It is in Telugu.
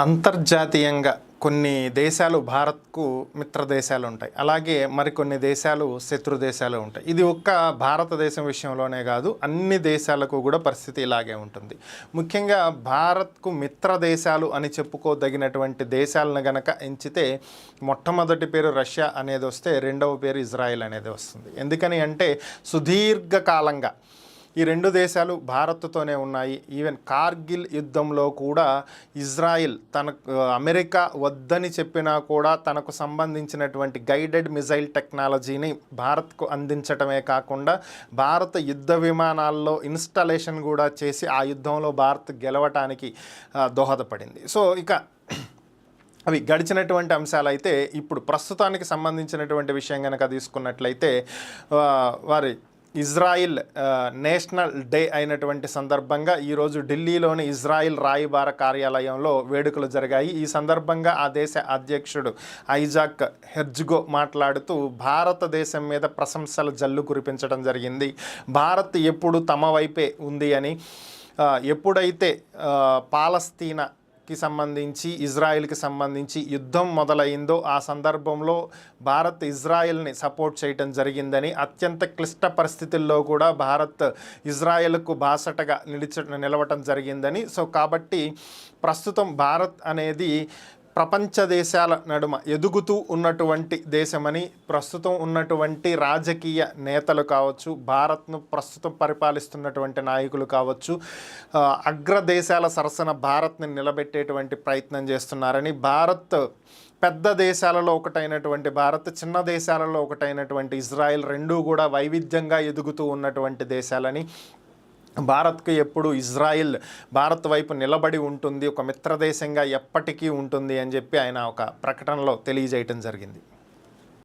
అంతర్జాతీయంగా కొన్ని దేశాలు భారత్కు మిత్ర దేశాలు ఉంటాయి. అలాగే మరికొన్ని దేశాలు శత్రు దేశాలు ఉంటాయి. ఇది ఒక్క భారతదేశం విషయంలోనే కాదు, అన్ని దేశాలకు కూడా పరిస్థితి ఇలాగే ఉంటుంది. ముఖ్యంగా భారత్కు మిత్ర దేశాలు అని చెప్పుకోదగినటువంటి దేశాలను గనక ఎంచితే మొట్టమొదటి పేరు రష్యా అనేది వస్తే రెండవ పేరు ఇజ్రాయెల్ అనేది వస్తుంది. ఎందుకని అంటే సుదీర్ఘకాలంగా ఈ రెండు దేశాలు భారత్తోనే ఉన్నాయి. ఈవెన్ కార్గిల్ యుద్ధంలో కూడా ఇజ్రాయిల్ అమెరికా వద్దని చెప్పినా కూడా తనకు సంబంధించినటువంటి గైడెడ్ మిజైల్ టెక్నాలజీని భారత్కు అందించటమే కాకుండా భారత యుద్ధ విమానాల్లో ఇన్స్టాలేషన్ కూడా చేసి ఆ యుద్ధంలో భారత్ గెలవటానికి దోహదపడింది. సో ఇక అవి గడిచినటువంటి అంశాలు అయితే ఇప్పుడు ప్రస్తుతానికి సంబంధించినటువంటి విషయం కనుక తీసుకున్నట్లయితే వారి ఇజ్రాయిల్ నేషనల్ డే అయినటువంటి సందర్భంగా ఈరోజు ఢిల్లీలోని ఇజ్రాయిల్ రాయబార కార్యాలయంలో వేడుకలు జరిగాయి. ఈ సందర్భంగా ఆ దేశ అధ్యక్షుడు ఐజాక్ హెర్జ్గో మాట్లాడుతూ భారతదేశం మీద ప్రశంసల జల్లు కురిపించడం జరిగింది. భారత్ ఎప్పుడు తమ వైపే ఉంది అని, ఎప్పుడైతే పాలస్తీనాకి సంబంధించి ఇజ్రాయెల్కి సంబంధించి యుద్ధం మొదలైందో ఆ సందర్భంలో భారత్ ఇజ్రాయెల్ని సపోర్ట్ చేయటం జరిగిందని, అత్యంత క్లిష్ట పరిస్థితుల్లో కూడా భారత్ ఇజ్రాయెల్కు బాసటగా నిలవటం జరిగిందని. సో కాబట్టి ప్రస్తుతం భారత్ అనేది ప్రపంచ దేశాల నడుమ ఎదుగుతూ ఉన్నటువంటి దేశమని, ప్రస్తుతం ఉన్నటువంటి రాజకీయ నేతలు కావచ్చు, భారత్ను ప్రస్తుతం పరిపాలిస్తున్నటువంటి నాయకులు కావచ్చు, అగ్రదేశాల సరసన భారత్ని నిలబెట్టేటువంటి ప్రయత్నం చేస్తున్నారని, భారత్ పెద్ద దేశాలలో ఒకటైనటువంటి భారత్, చిన్న దేశాలలో ఒకటైనటువంటి ఇజ్రాయెల్ రెండూ కూడా వైవిధ్యంగా ఎదుగుతూ ఉన్నటువంటి దేశాలని, భారత్కు ఎప్పుడు ఇజ్రాయిల్ భారత్ వైపు నిలబడి ఉంటుంది, ఒక మిత్రదేశంగా ఎప్పటికీ ఉంటుంది అని చెప్పి ఆయన ఒక ప్రకటనలో తెలియజేయటం జరిగింది.